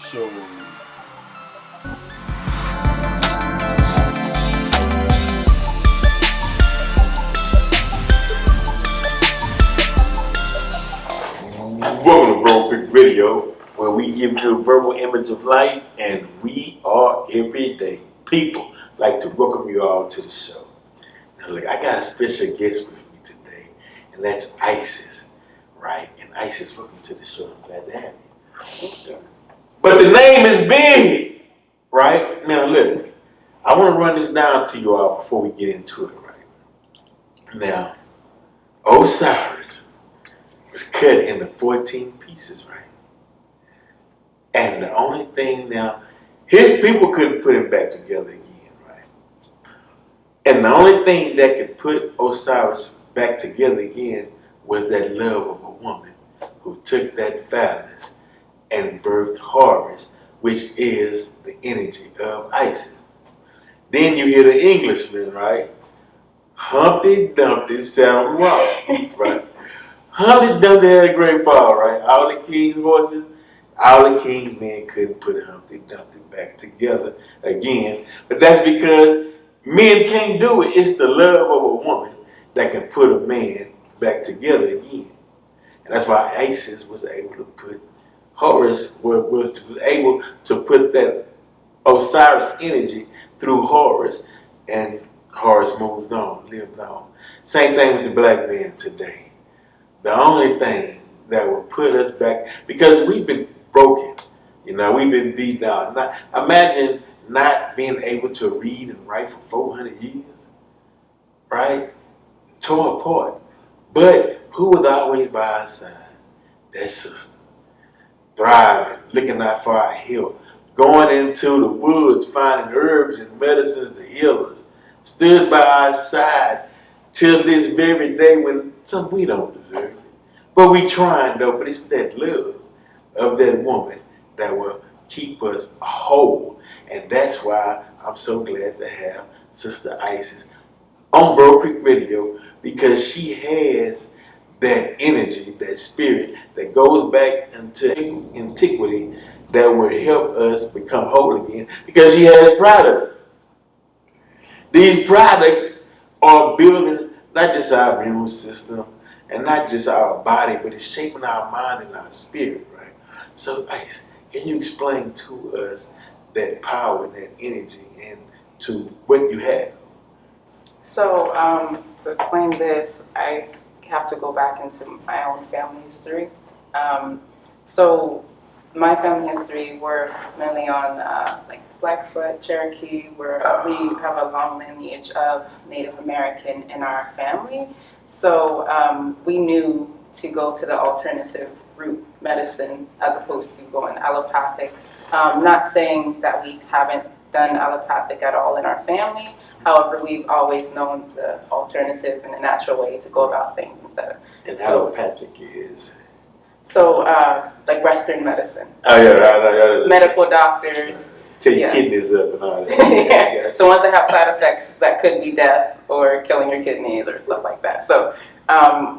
So welcome to Verbal Quick Radio, where we give you a verbal image of life, and we are everyday people. Like to welcome you all to the show. Now, look, I got a special guest with me today, and that's Isis, right? And Isis, welcome to the show. I'm glad to have you. Okay. But the name is big, right? Now, look, I want to run this down to you all before we get into it, right? Now, Osiris was cut into 14 pieces, right? And the only thing now, his people couldn't put him back together again, right? And the only thing that could put Osiris back together again was that love of a woman who took that phallus and birthed Horus, which is the energy of Isis. Then you hear the Englishman, right? Humpty Dumpty sat on the rock, right? Humpty Dumpty had a great fall, right? All the king's horses, all the king's men couldn't put Humpty Dumpty back together again. But that's because men can't do it. It's the love of a woman that can put a man back together again. And that's why Isis was able to put Horus was able to put that Osiris energy through Horus, and Horus moved on, lived on. Same thing with the black man today. The only thing that will put us back, because we've been broken, we've been beat down. Imagine not being able to read and write for 400 years, right? Torn apart. But who was always by our side? That sister. Thriving, looking out for our help, going into the woods, finding herbs and medicines to heal us, stood by our side till this very day when some we don't deserve it. But we trying though, but it's that love of that woman that will keep us whole. And that's why I'm so glad to have Sister Isis on Bro Creek Radio, because she has that energy, that spirit that goes back into antiquity that will help us become whole again, because she has products. These products are building not just our immune system and not just our body, but it's shaping our mind and our spirit, right? So, Ice, can you explain to us that power and that energy and to what you have? So, to explain this, I have to go back into my own family history. So my family history, we're mainly on like Blackfoot, Cherokee, where we have a long lineage of Native American in our family. So we knew to go to the alternative root medicine as opposed to going allopathic. Not saying that we haven't done allopathic at all in our family. However, we've always known the alternative and the natural way to go about things instead of. And allopathic is? So, like Western medicine. Oh, yeah, right. Medical doctors. Take your kidneys up and all that. Yeah. The ones that have side effects that could be death or killing your kidneys or stuff like that. So,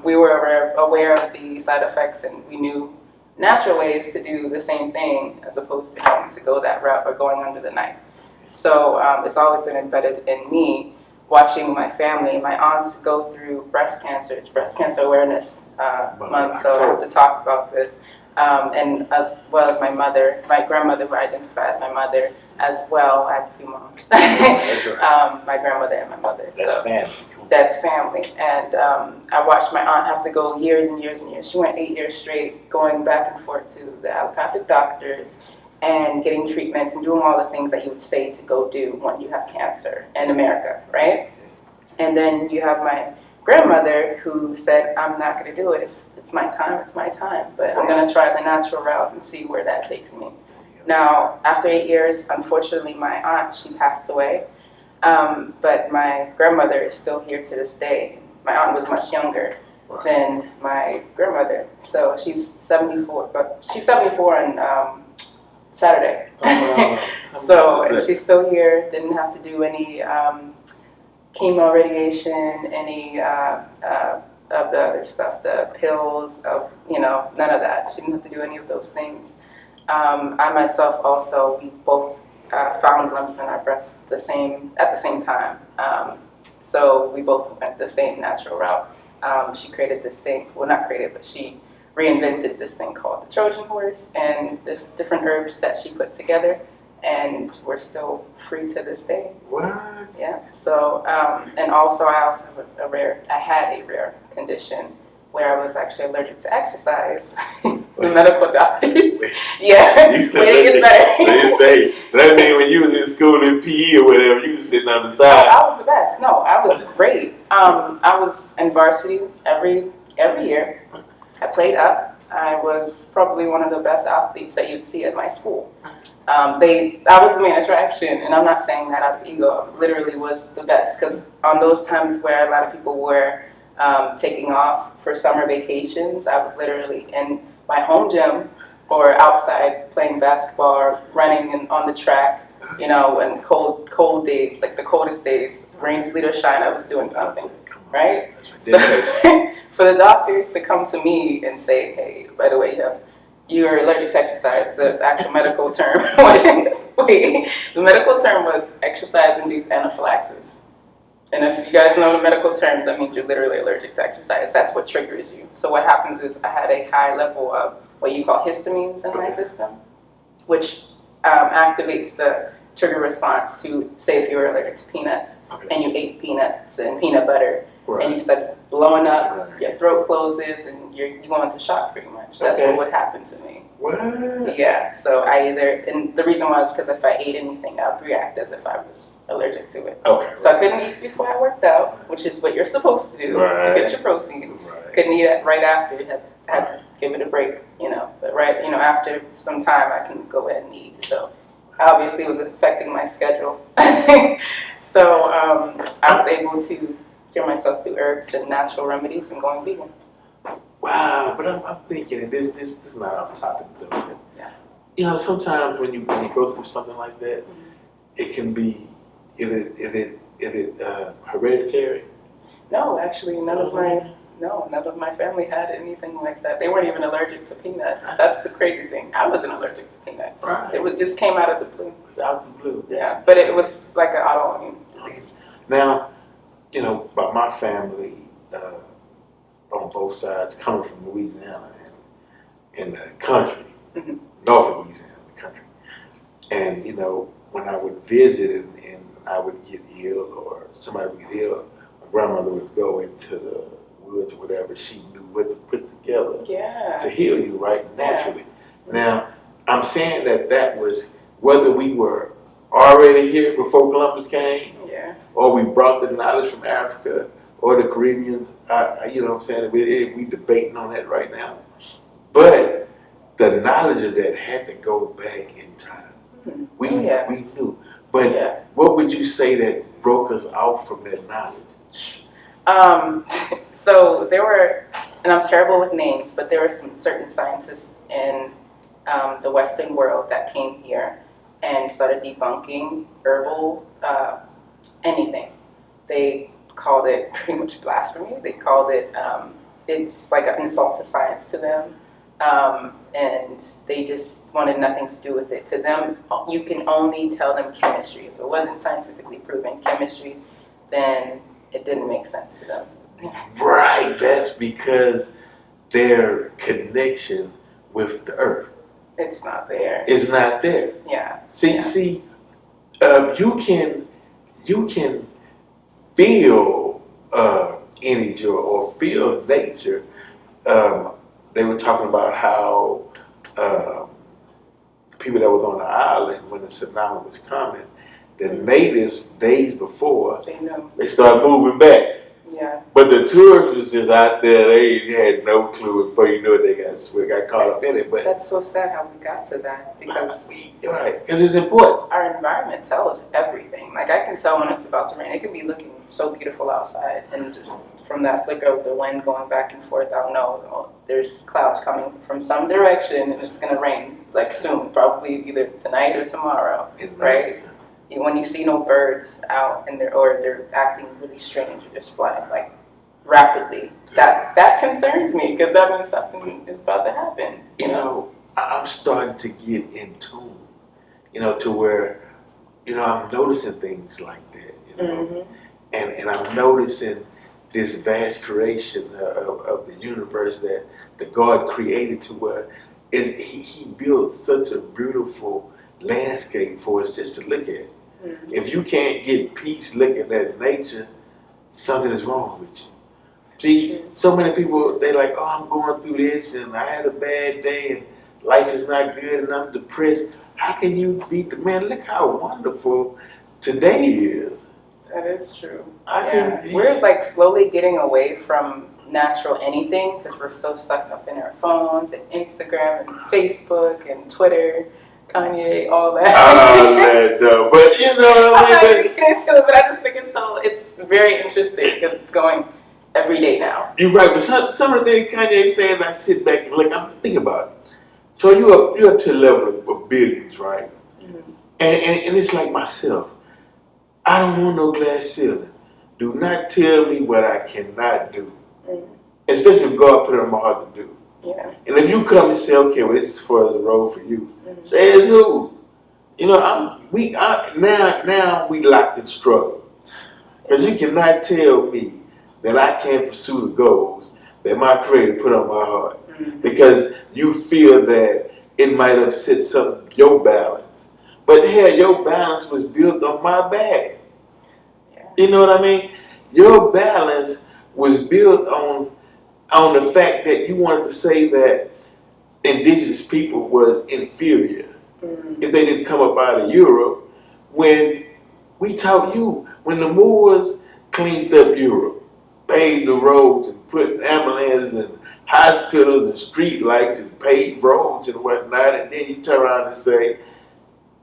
we were aware of the side effects, and we knew natural ways to do the same thing as opposed to having to go that route or going under the knife. So it's always been embedded in me, watching my family, my aunts go through breast cancer. It's Breast Cancer Awareness Month, so I have to talk about this. And as well as my mother, my grandmother, who I identify as my mother as well. I have two moms. That's right. My grandmother and my mother. That's so family. That's family. And I watched my aunt have to go years and years and years. She went 8 years straight going back and forth to the allopathic doctors and getting treatments and doing all the things that you would say to go do when you have cancer in America, right? And then you have my grandmother who said, I'm not going to do it. If it's my time, it's my time. But I'm going to try the natural route and see where that takes me. Now, after 8 years, unfortunately, my aunt, she passed away. But my grandmother is still here to this day. My aunt was much younger than my grandmother. So she's 74, but she's 74 on Saturday. So and she's still here, didn't have to do any chemo, radiation, any of the other stuff, the pills, none of that. She didn't have to do any of those things. I myself also, we both found lumps in our breasts at the same time. So we both went the same natural route. She created this thing, well, not created, but she reinvented this thing called the Trojan horse and the different herbs that she put together, and we're still free to this day. What? Yeah. So, and also I also have I had a rare condition where I was actually allergic to exercise. The medical doctors. Yeah. Waiting is better. That means when you was in school in PE or whatever, you was sitting on the Oh, side. I was the best. No, I was great. I was in varsity every year. I played up. I was probably one of the best athletes that you'd see at my school. I was the main attraction, and I'm not saying that out of ego. I literally was the best, because on those times where a lot of people were taking off for summer vacations, I was literally in my home gym or outside playing basketball or running on the track, and cold days, like the coldest days, rain, sleet, or shine, I was doing something, right? So for the doctors to come to me and say, hey, by the way, you're allergic to exercise, the actual medical term, the medical term was exercise-induced anaphylaxis. And if you guys know the medical terms, that means you're literally allergic to exercise. That's what triggers you. So what happens is I had a high level of what you call histamines in my system, which activates the trigger response to, say if you were allergic to peanuts, and you ate peanuts and peanut butter, and you started blowing up, your throat closes, and you go into shock pretty much. That's what would happen to me. What? Yeah, so and the reason was because if I ate anything, I would react as if I was allergic to it. Okay. So I couldn't eat before I worked out, which is what you're supposed to do to get your protein. Couldn't eat it right after. Had to give it a break, But after some time, I can go ahead and eat. So obviously, it was affecting my schedule. So I was able to cure myself through herbs and natural remedies and going vegan. Wow, but I'm thinking, and this is not off topic though. But, yeah. Sometimes when you go through something like that, it can be, is it hereditary? No, actually, none of my family had anything like that. They weren't even allergic to peanuts. That's the crazy thing. I wasn't allergic to peanuts. Right. It just came out of the blue. It was out the blue. Yeah, but it was like an autoimmune disease. Now, but my family on both sides coming from Louisiana and in the country, North Louisiana, the country, and when I would visit and I would get ill or somebody would get ill, my grandmother would go into the woods or whatever. She knew what to put together to heal you, right, naturally. Yeah. Now, I'm saying that was whether we were already here before Columbus came, or we brought the knowledge from Africa or the Caribbeans. You know what I'm saying? We debating on that right now. But the knowledge of that had to go back in time. We knew. But what would you say that broke us out from that knowledge? So there were, and I'm terrible with names, but there were some certain scientists in the Western world that came here and started debunking herbal anything. They called it pretty much blasphemy. They called it, it's like an insult to science to them. And they just wanted nothing to do with it. To them, you can only tell them chemistry. If it wasn't scientifically proven chemistry, then it didn't make sense to them. Right, that's because their connection with the earth. It's not there. It's not there. Yeah. See, you can feel energy or feel nature. They were talking about how people that was on the island when the tsunami was coming, the natives days before they started moving back. Yeah. But the tourists was just out there, they had no clue before you knew it, they got caught up in it. But that's so sad how we got to that, because because it's important. Our environment tells us everything. Like I can tell when it's about to rain. It can be looking so beautiful outside, and just from that flicker of the wind going back and forth, I'll know there's clouds coming from some direction and it's gonna rain like soon, probably either tonight or tomorrow, right? When you see no birds out and they're acting really strange or just flying like rapidly, that concerns me, because that means something is about to happen. I'm starting to get in tune, to where, I'm noticing things like that, and I'm noticing this vast creation of the universe that the God created to where he built such a beautiful landscape for us just to look at. If you can't get peace looking at nature, something is wrong with you. See, so many people, they like, oh, I'm going through this and I had a bad day and life is not good and I'm depressed. How can you be, man, look how wonderful today is. That is true. Yeah. We're like slowly getting away from natural anything because we're so stuck up in our phones and Instagram and Facebook and Twitter, Kanye, all that. All that, though. But you know what I mean? I'm not even getting into it, but I just think it's very interesting because it's going every day now. You're right, but some of the things Kanye saying, I sit back and look, I'm thinking about it. So you're up to the level of billions, right? And it's like myself. I don't want no glass ceiling. Do not tell me what I cannot do. Especially if God put it on my heart to do. Yeah. And if you come and say, okay, well, this is for the road for you, say it's who? Now we locked in struggle. Because you cannot tell me that I can't pursue the goals that my Creator put on my heart. Because you feel that it might upset your balance. But hell, your balance was built on my back. You know what I mean? Your balance was built on the fact that you wanted to say that indigenous people was inferior if they didn't come up out of Europe. When we taught you, when the Moors cleaned up Europe, paved the roads and put ambulances and hospitals and street lights and paved roads and whatnot, and then you turn around and say,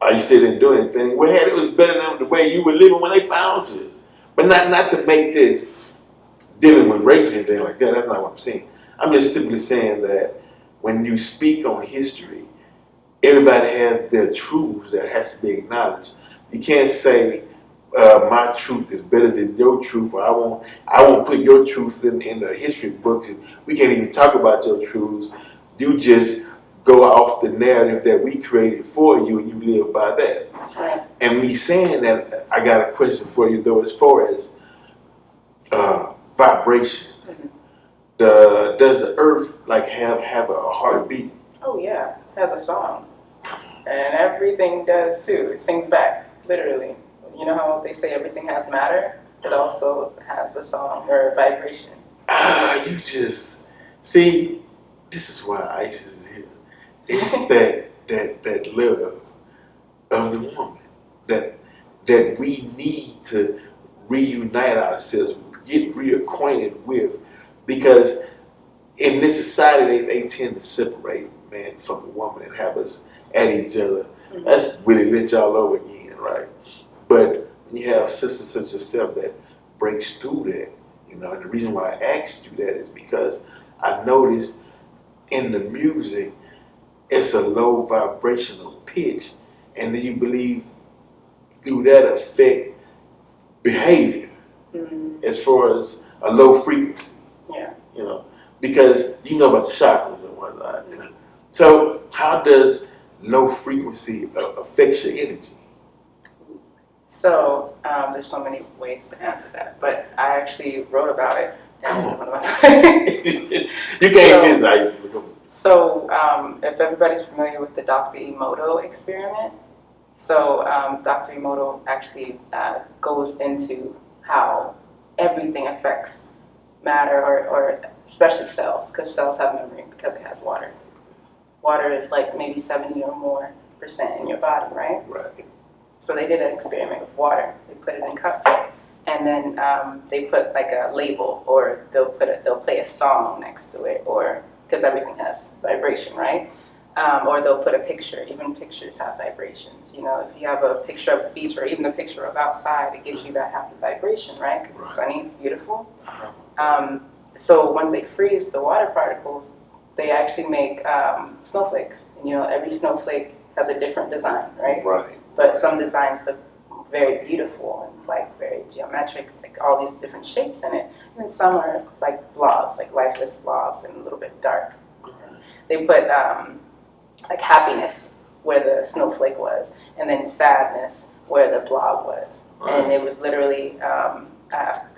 oh, you still didn't do anything. Well, it was better than the way you were living when they found you. But not to make this dealing with race or anything like that. That's not what I'm saying. I'm just simply saying that when you speak on history, everybody has their truths that has to be acknowledged. You can't say my truth is better than your truth, or I won't put your truth in the history books, and we can't even talk about your truths. You just go off the narrative that we created for you, and you live by that. And me saying that, I got a question for you though, as far as vibration. Does the earth like have a heartbeat? Oh yeah, it has a song. And everything does too. It sings back, literally. You know how they say everything has matter? It also has a song or a vibration. You just see, this is why ISIS is here. It's that love of the woman that we need to reunite ourselves, get reacquainted with, because in this society they tend to separate man from the woman and have us at each other. That's Willie Lynch all over again, right? But when you have sisters such as yourself that breaks through that, and the reason why I asked you that is because I noticed in the music it's a low vibrational pitch, and then you believe do that affect behavior as far as a low frequency? Because you know about the chakras and whatnot. So how does low frequency affect your energy? So there's so many ways to answer that, but I actually wrote about it. Come on. You can't miss ice. So if everybody's familiar with the Dr. Emoto experiment, so Dr. Emoto actually goes into how everything affects matter, or especially cells, because cells have memory because it has water. Water is like maybe 70 or more % in your body, right? Right. So they did an experiment with water. They put it in cups, and then they put like a label, or they'll play a song next to it, or because everything has vibration, right? Or they'll put a picture. Even pictures have vibrations. If you have a picture of the beach, or even a picture of outside, it gives you that happy vibration, right? Because it's sunny, it's beautiful. So when they freeze the water particles, they actually make snowflakes. And every snowflake has a different design, right? Right. But some designs look very beautiful and like very geometric, like all these different shapes in it. And then some are like blobs, like lifeless blobs, and a little bit dark. They put like happiness where the snowflake was, and then sadness where the blob was. And it was literally, I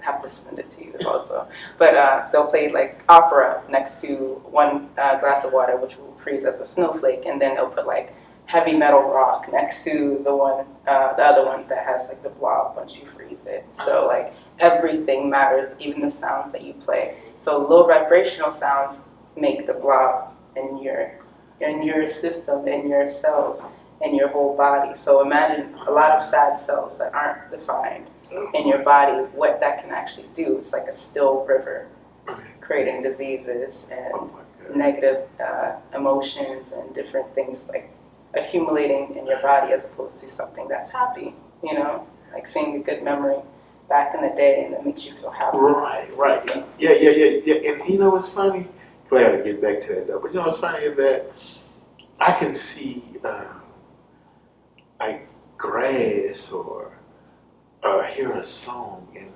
have to send it to you also, but they'll play like opera next to one glass of water, which will freeze as a snowflake, and then they'll put like heavy metal rock next to the other one that has like the blob once you freeze it. So like everything matters, even the sounds that you play. So low vibrational sounds make the blob in your system, in your cells, in your whole body. So imagine a lot of sad cells that aren't defined in your body, what that can actually do. It's like a still river, creating diseases and negative emotions and different things like accumulating in your body as opposed to something that's happy, like seeing a good memory back in the day and that makes you feel happy. Right. So. Yeah. And you know what's funny? Glad to get back to that though. But you know what's funny is that I can see like grass or hear a song, and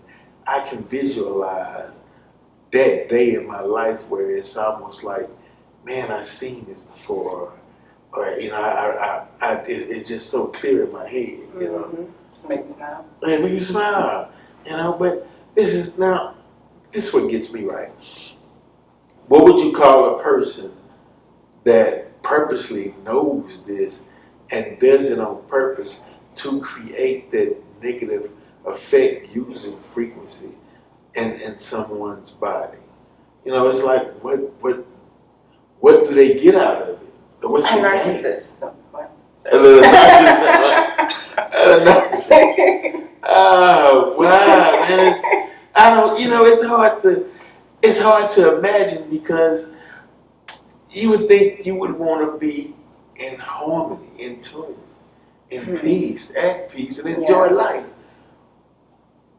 I can visualize that day in my life where it's almost like, man, I've seen this before, or it's just so clear in my head, Just make me smile. And make you smile, But this is what gets me right. What would you call a person that purposely knows this and does it on purpose to create that negative effect using frequency in someone's body? It's like what do they get out of it? What's the narcissist. A narcissist. Oh wow, man! It's hard to imagine because you would think you would want to be in harmony, in tune, in peace, at peace, and enjoy life.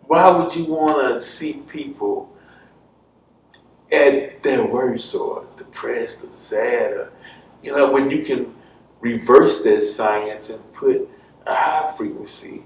Why would you want to see people at their worst or depressed or sad, or, when you can reverse that science and put a high frequency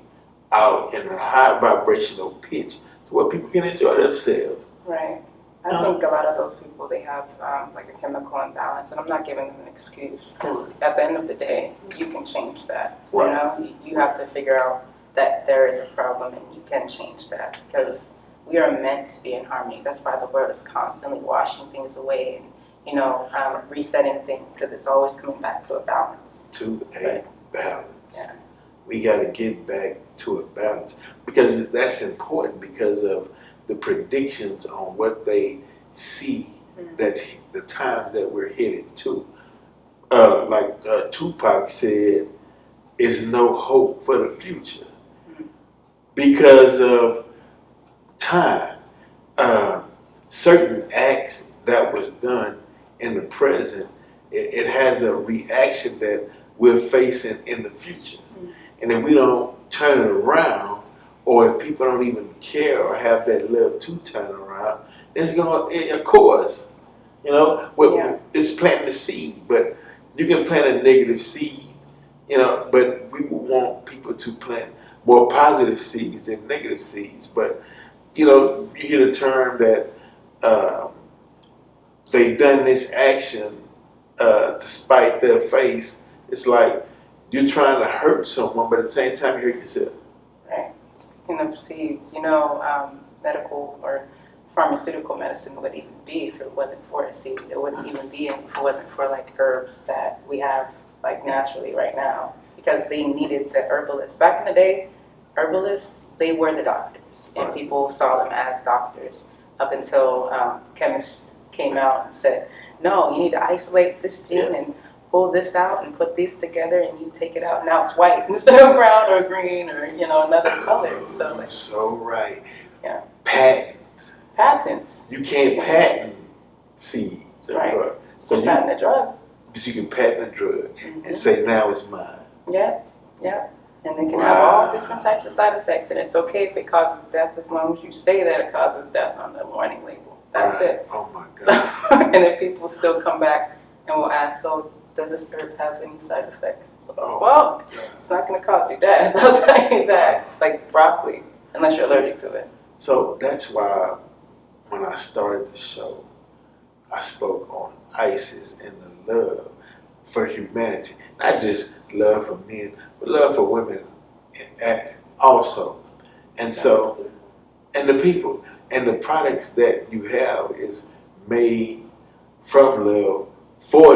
out in a high vibrational pitch to where people can enjoy themselves. Right. I think a lot of those people, they have like a chemical imbalance, and I'm not giving them an excuse because at the end of the day, you can change that. Right. You have to figure out that there is a problem and you can change that because we are meant to be in harmony. That's why the world is constantly washing things away and resetting things because it's always coming back to a balance. Balance. Yeah. We got to get back to a balance because that's important because of the predictions on what they see. That's the times that we're headed to. Like Tupac said, "Is no hope for the future because of time." Certain acts that was done in the present, it has a reaction that we're facing in the future. And if we don't turn it around, or if people don't even care or have that love to turn around, it's of course, it's planting a seed, but you can plant a negative seed, but we would want people to plant more positive seeds than negative seeds. But, you hear the term that they done this action despite their face. It's like you're trying to hurt someone, but at the same time you hurt yourself. Right. Speaking of seeds, medical or pharmaceutical medicine wouldn't even be if it wasn't for a seed. It wouldn't even be if it wasn't for like herbs that we have like naturally right now because they needed the herbalists. Back in the day, herbalists, they were the doctors and people saw them as doctors up until chemists came out and said, no, you need to isolate this gene and pull this out and put these together and you take it out. Now it's white instead of brown or green or, another color. So right. Yeah. Patents. You can't patent seeds. Right. So you patent a drug. But you can patent a drug and say, now it's mine. Yeah. And they can have all different types of side effects, and it's okay if it causes death as long as you say that it causes death on the warning label. That's it. Oh my God. So, and then people still come back and will ask, does this herb have any side effects? It's not going to cause you death. I'll tell you that. It's like broccoli, unless you're allergic to it. So that's why when I started the show, I spoke on ISIS and the love for humanity. Not just love for men, but love for women also. And so, and the people, and the products that you have is made from love, for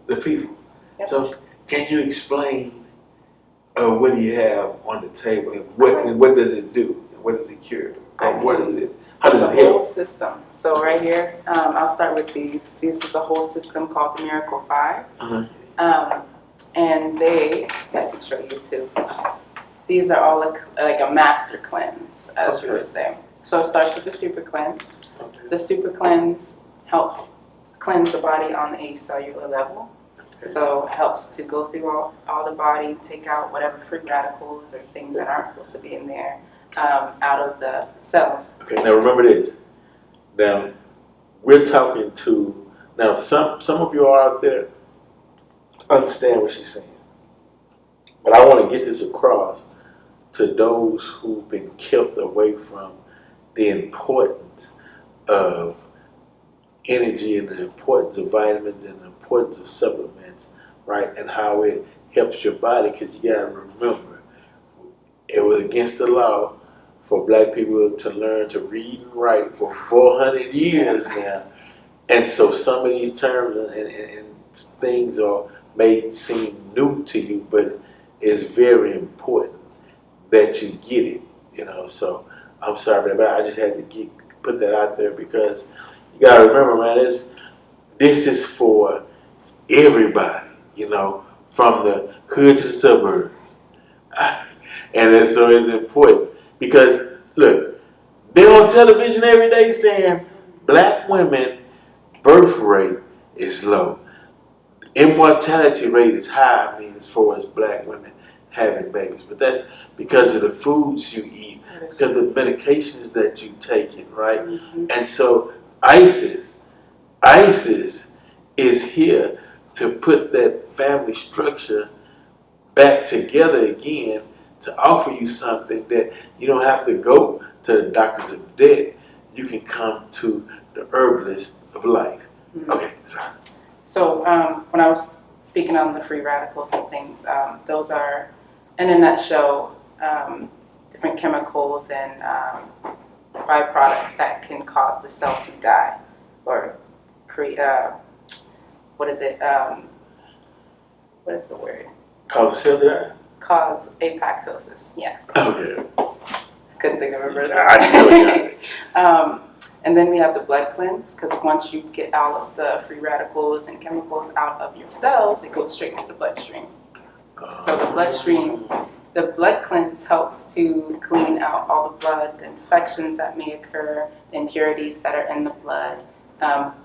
the people. Yep. So, can you explain what do you have on the table, and what does it do, and what does it cure, or what is it? How does it It's a whole help? system. So right here, I'll start with these. This is a whole system called the Miracle 5. And I can show you too. These are all like a master cleanse, as you would say. So it starts with the super cleanse. Okay. The super cleanse helps cleanse the body on a cellular level. Okay. So it helps to go through all the body, take out whatever free radicals or things that aren't supposed to be in there out of the cells. Okay, now remember this. Now, we're talking to, now some of you are out there understand what she's saying. But I want to get this across to those who've been kept away from the importance of energy and the importance of vitamins and the importance of supplements, right? And how it helps your body, because you got to remember, it was against the law for black people to learn to read and write for 400 years now. And so some of these terms and things are may seem new to you, but it's very important that you get it, So I'm sorry for that, but I just had to put that out there because you got to remember, man, this is for everybody, from the hood to the suburbs. And so it's important because, look, they're on television every day saying black women birth rate is low. Immortality rate is high, as far as black women having babies. But that's because of the foods you eat, because of the medications that you've taken, right? Mm-hmm. And so ISIS is here to put that family structure back together again, to offer you something that you don't have to go to the doctors of death. You can come to the herbalist of life. Mm-hmm. Okay. So when I was speaking on the free radicals and things, those are, in a nutshell, different chemicals and byproducts that can cause the cell to die or create, what is the word? Cause the cell to die? Cause apoptosis, yeah. Okay. Couldn't think of a verse. I know it. And then we have the blood cleanse, because once you get all of the free radicals and chemicals out of your cells, it goes straight into the bloodstream. So the blood cleanse helps to clean out all the blood, the infections that may occur, the impurities that are in the blood.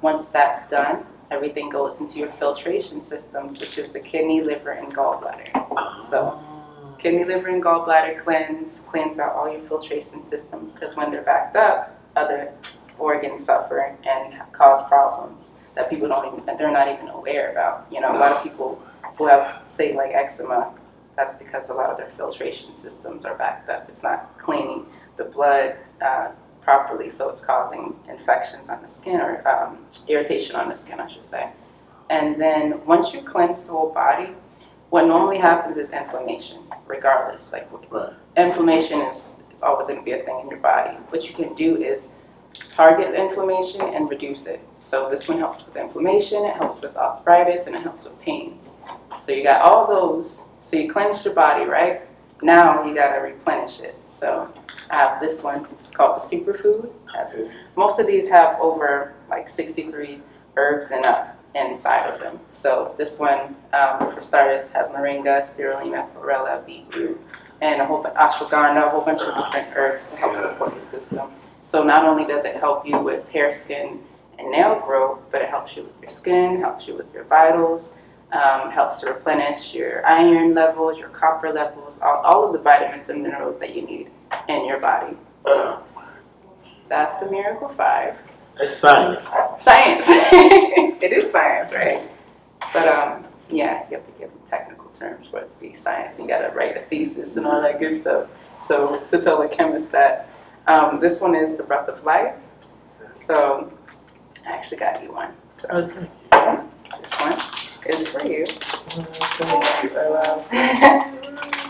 Once that's done, everything goes into your filtration systems, which is the kidney, liver, and gallbladder. So kidney, liver, and gallbladder cleanse out all your filtration systems, because when they're backed up, other organs suffer and cause problems that people they're not even aware about. A lot of people who have, say, like eczema, that's because a lot of their filtration systems are backed up. It's not cleaning the blood properly, so it's causing infections on the skin, or irritation on the skin, I should say. And then once you cleanse the whole body, what normally happens is inflammation, regardless. Right. Inflammation is always going to be a thing in your body. What you can do is target the inflammation and reduce it. So this one helps with inflammation, it helps with arthritis, and it helps with pains. So you got all those. So you cleanse your body, right? Now you got to replenish it. So I have this one. It's called the superfood. Most of these have over 63 herbs inside of them. So this one, for starters, has moringa, spirulina, chlorella, beetroot, and a whole bunch ashwagandha, a whole bunch of different herbs to help support the system. So not only does it help you with hair, skin, and nail growth, but it helps you with your skin, helps you with your vitals, helps to replenish your iron levels, your copper levels, all of the vitamins and minerals that you need in your body. So that's the Miracle 5. That's science. Science. It is science, right? But yeah, you have to give them technical terms for it to be science. You got to write a thesis and all that good stuff. So to tell a chemist that this one is the breath of life. So I actually got you one. So this one. is for you. Okay.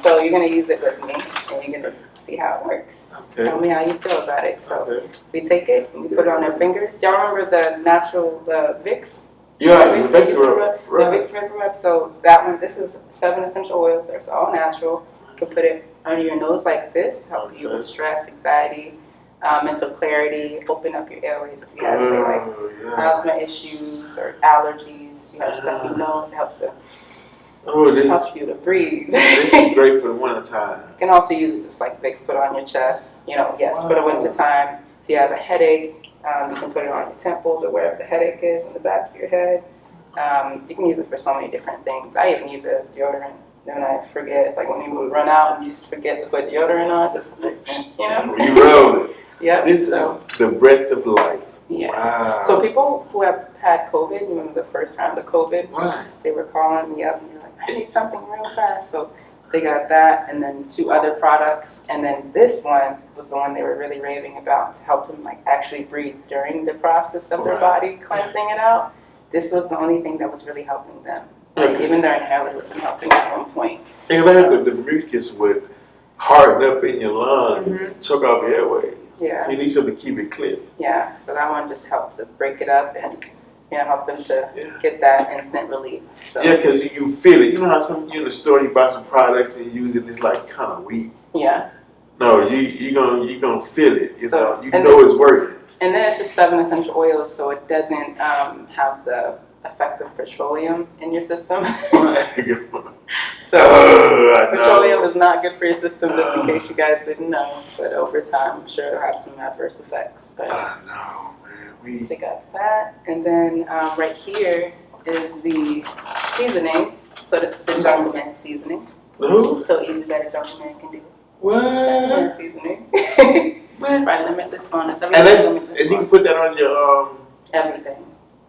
So you're gonna use it with me, and you're gonna see how it works. Okay. Tell me how you feel about it. So Okay. we take it and we put it on our fingers. Y'all remember the natural Vicks? Yeah, The Vicks Vapor Rub. So that one, this is 7 essential oils. It's all natural. You can put it under your nose like this, help you with stress, anxiety, mental clarity, open up your airways if you have say like asthma issues or allergies. You have stuffy nose. It helps you to breathe. This is great for the winter time. You can also use it just like Vicks, put it on your chest. You know, yes, for the winter time. If you have a headache, you can put it on your temples or wherever the headache is in the back of your head. You can use it for so many different things. I even use it as deodorant. Then I forget, like when you run out and you just forget to put deodorant on, just you know. You roll it. Yep. This is the breath of life. Yes. Wow. So people who have had COVID, remember the first round of COVID, Right. they were calling me up and you're like, I need something real fast. So they got that and then 2 other products. And then this one was the one they were really raving about to help them like actually breathe during the process of their body cleansing it out. This was the only thing that was really helping them. Like even their inhaler wasn't helping at one point. And then the mucus would harden up in your lungs and choke off your airway. Yeah. So you need something to keep it clear. Yeah. So that one just helped to break it up and help them to get that instant relief. So. Yeah, because you feel it. You know how some you in the store you buy some products and you use it, it's like kind of weak. Yeah. No, you gonna feel it. You know it's working. And then it's just 7 essential oils, so it doesn't have the effect of petroleum in your system. So petroleum is not good for your system, just in case you guys didn't know. But over time, I'm sure it'll have some adverse effects. But no, man. So got that, and then right here is the seasoning. So this is the Jungle Man seasoning. Ooh. So easy that a Jungle Man can do. What? Jungle Man seasoning. Right, limitless wellness. And you can put that on your everything.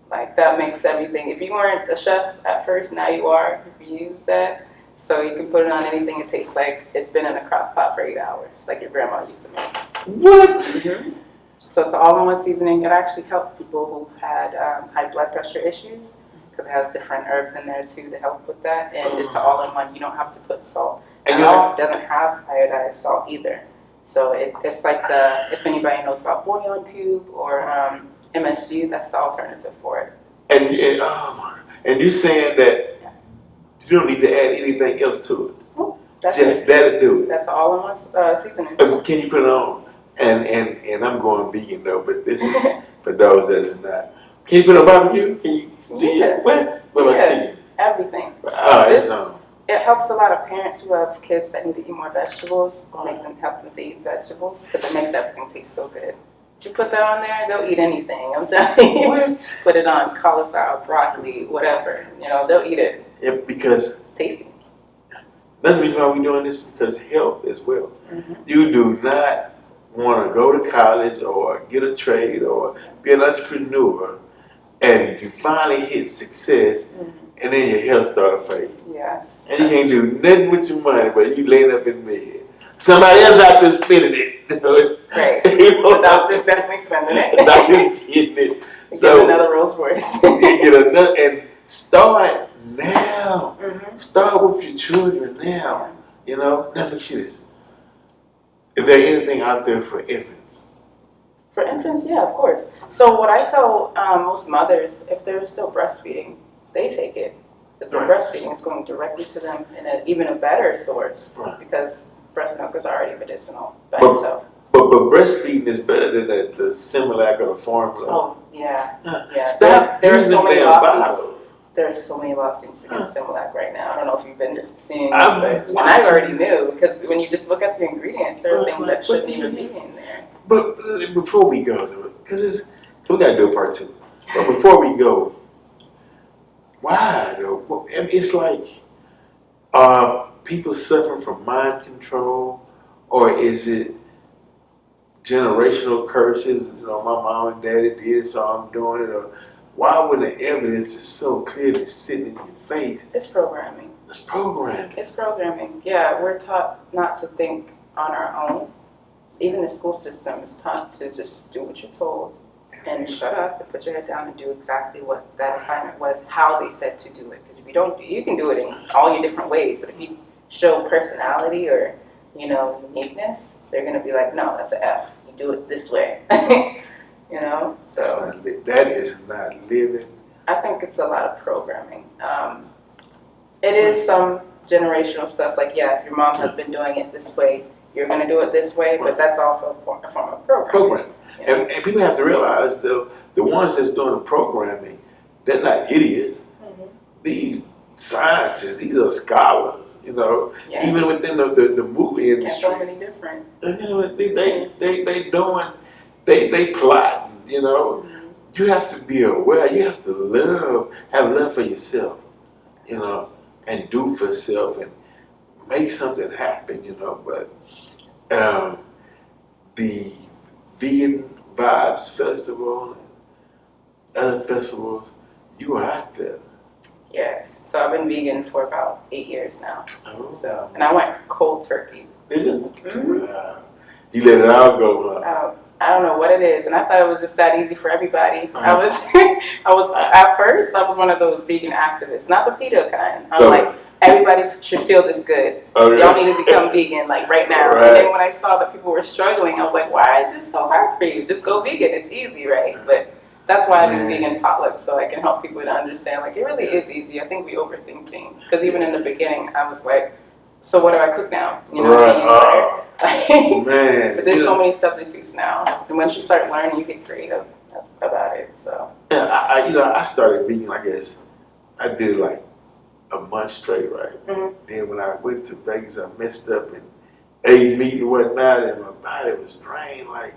Like that makes everything. If you weren't a chef at first, now you are. If you use that, so you can put it on anything. It tastes like it's been in a crock pot for 8 hours, like your grandma used to make. What? Mm-hmm. So it's an all-in-one seasoning. It actually helps people who've had high blood pressure issues because it has different herbs in there too to help with that. And it's all-in-one. You don't have to put salt. And it doesn't have iodized salt either. So it's like if anybody knows about bouillon cube or MSG, that's the alternative for it. And you're saying that you don't need to add anything else to it. Oh, that's just that'll do it. That's all-in-one seasoning. Can you put it on? And I'm going vegan though, but this is for those that's not. Can you put it on barbecue? Can you do it? What about chicken? Everything. It helps a lot of parents who have kids that need to eat more vegetables, help them to eat vegetables, because it makes everything taste so good. If you put that on there, they'll eat anything, I'm telling you. What? Put it on cauliflower, broccoli, whatever, they'll eat it. Yeah, because it's tasty. That's the reason why we're doing this, because health as well. Mm-hmm. You do not want to go to college or get a trade or be an entrepreneur and you finally hit success and then your health starts fading. Yes. And you can't do nothing with your money, but you laying up in bed. Somebody else out there spending it. Right. The doctor's definitely spending it. The doctor's getting it. Get another Rolls Royce. Get another, and start now. Mm-hmm. Start with your children now. Now look at this. Is there anything out there for infants? For infants, yeah, of course. So what I tell most mothers, if they're still breastfeeding, they take it. Because breastfeeding is going directly to them in even a better source because breast milk is already medicinal by itself. But breastfeeding is better than the Similac or the formula. Oh, yeah. Stop using the damn bottles. There are so many lawsuits against Similac right now. I don't know if you've been seeing it, and I already knew, because when you just look at the ingredients, there are things that shouldn't even be in there. But before we go to it, because we got to do a part 2. But before we go, why though? It's like, people suffering from mind control, or is it generational curses? My mom and daddy did it, so I'm doing it. Or why when the evidence is so clearly sitting in your face? It's programming. It's programming. It's programming. Yeah, we're taught not to think on our own. Even the school system is taught to just do what you're told. And shut up and put your head down and do exactly what that assignment was, how they said to do it. Because if you don't, you can do it in all your different ways, but if you show personality or, uniqueness, they're going to be like, no, that's an F. You do it this way. So. That is not living. I think it's a lot of programming. It is some generational stuff, like, yeah, if your mom has been doing it this way, you're going to do it this way, but that's also a form of programming. And people have to realize, the ones that's doing the programming, they're not idiots. Mm-hmm. These scientists, these are scholars, even within the movie industry. And so many different. They plotting, Mm-hmm. You have to be aware, you have to have love for yourself, and do for self and make something happen, but the Vegan Vibes Festival and other festivals, you are out there. Yes. So I've been vegan for about 8 years now. Oh. So, and I went cold turkey. Did you? Mm-hmm. Wow. You let it all go, huh? I don't know what it is, and I thought it was just that easy for everybody. I was at first I was one of those vegan activists, not the PETA kind. I'm like, everybody should feel this good. Okay. Y'all need to become vegan, like right now. Right. And then when I saw that people were struggling, I was like, why is this so hard for you? Just go vegan. It's easy, right? But that's why I do vegan potlucks, so I can help people to understand, like, it really is easy. I think we overthink things. Because even in the beginning, I was like, so what do I cook now? Right. Man. But there's so many substitutes now. And once you start learning, you get creative about it. So. Yeah, I started vegan, I guess. I did like a month straight, right? Mm-hmm. Then when I went to Vegas, I messed up and ate meat and whatnot, and my body was drained. Like,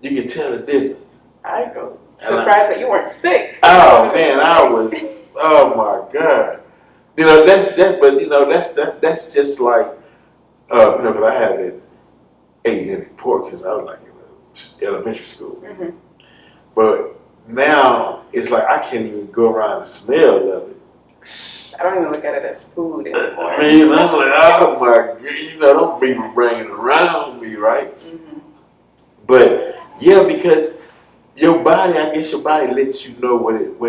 you can tell the difference. I go surprised that you weren't sick. Oh man, I was. Oh my God. That's just like, because I haven't eaten any pork since I was like in elementary school. Mm-hmm. But now it's like I can't even go around the smell of it. I don't even look at it as food anymore. I mean, I'm like, oh my God, don't be bringing it around me, right? Mm-hmm. But yeah, because your body, I guess your body lets you know what it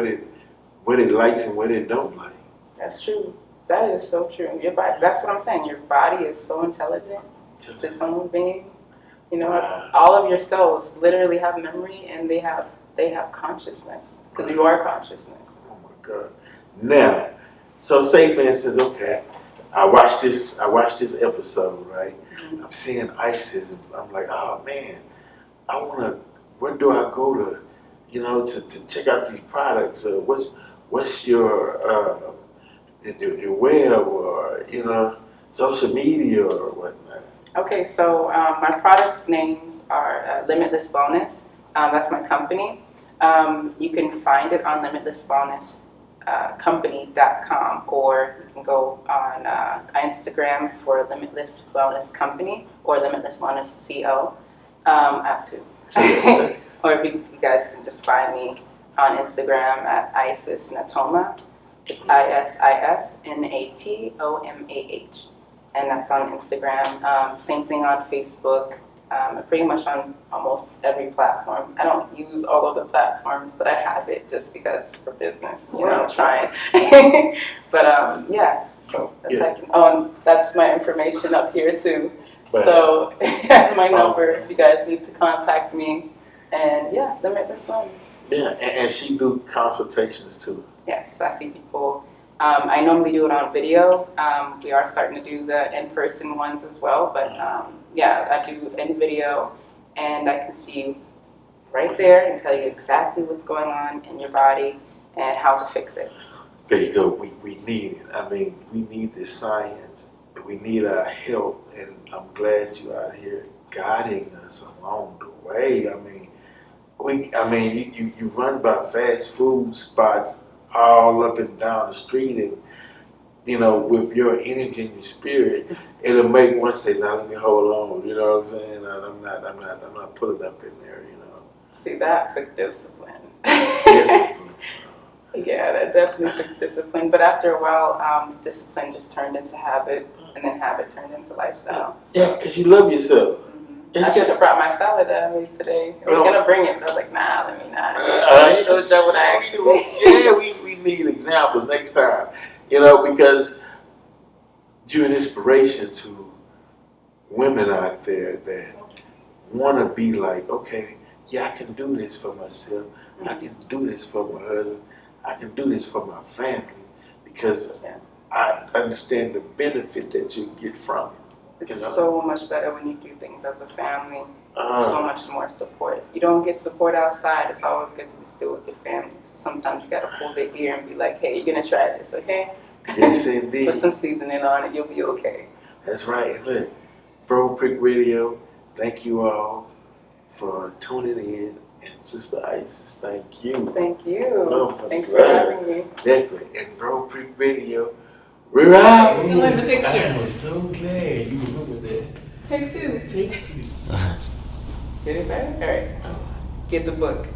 likes and what it don't like. That's true. That is so true. Your body, that's what I'm saying. Your body is so intelligent. It's its own being. Wow. All of your cells literally have memory, and they have consciousness, because you are consciousness. Oh my God. Now, so say for instance, okay, I watched this episode, right? Mm-hmm. I'm seeing ISIS, and I'm like, oh man, where do I go to check out these products? What's your web or social media or whatnot? Okay, so my products' names are Limitless Wellness. That's my company. You can find it on limitlesswellnesscompany.com, or you can go on Instagram for Limitless Wellness Company or Limitless Wellness CO. Or if you guys can just find me on Instagram at Isis Natomah. It's ISISNATOMAH. And that's on Instagram. Same thing on Facebook. Pretty much on almost every platform. I don't use all of the platforms, but I have it just because for business. I'm trying. But yeah, so that's how I can. Oh, and that's my information up here too. So that's my number if you guys need to contact me. And yeah, Limitless Wellness. Yeah, and she do consultations too. Yes, I see people. I normally do it on video. We are starting to do the in-person ones as well, but yeah, I do in video, and I can see you right there and tell you exactly what's going on in your body and how to fix it. There you go. We need it. I mean, we need this science. We need our help, and I'm glad you're out here guiding us along the way. You run by fast food spots all up and down the street, and with your energy and your spirit, it'll make one say, "Now let me hold on." You know what I'm saying? I'm not pulling up in there. See, that took discipline. Discipline. Yeah, that definitely took discipline. But after a while, discipline just turned into habit, and then habit turned into lifestyle. So. Yeah, because you love yourself. Mm-hmm. I should have brought my salad that I made today. I was gonna bring it, but I was like, nah, let me not. Show what I actually made. Yeah, we need examples next time. Because you're an inspiration to women out there that want to be like, okay, yeah, I can do this for myself. I can do this for my husband. I can do this for my family because I understand the benefit that you get from it. It's so much better when you do things as a family. So much more support. You don't get support outside. It's always good to just do it with your family. So sometimes you gotta pull their ear and be like, hey, you're gonna try this, okay? Yes, indeed. Put some seasoning on it, you'll be okay. That's right. And look, Bro Prick Radio, thank you all for tuning in. And Sister Isis, thank you. Thank you. Thanks for having me. Definitely. And Bro Prick Radio, we're out. Still in the picture. I was so glad you remembered that. Take two. Take two. Did it say? All right. Get the book.